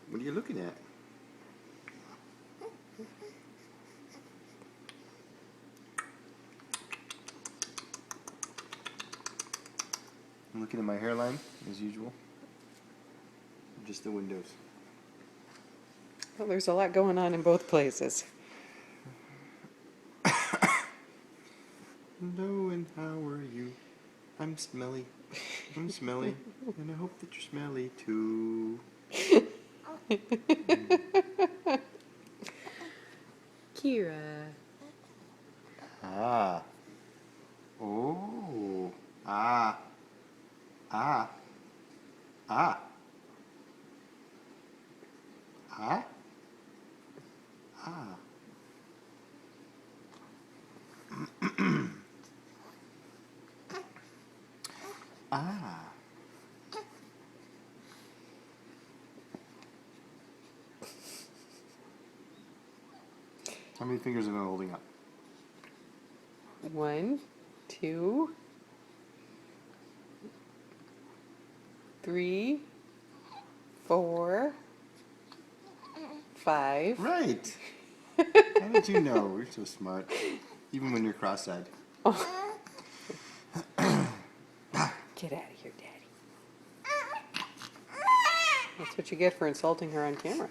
What are you looking at? I'm looking at my hairline, as usual. Just the windows. Well, there's a lot going on in both places. Hello, and how are you? I'm smelly. I'm smelly. And I hope that you're smelly too. Kira. Ah. Oh. Ah. Ah. Ah. Ah. Ah. Ah. How many fingers am I holding up? 1, 2, 3, 4, 5. Right. How did you know? You're so smart. Even when you're cross-eyed. Get out of here, Daddy. That's what you get for insulting her on camera.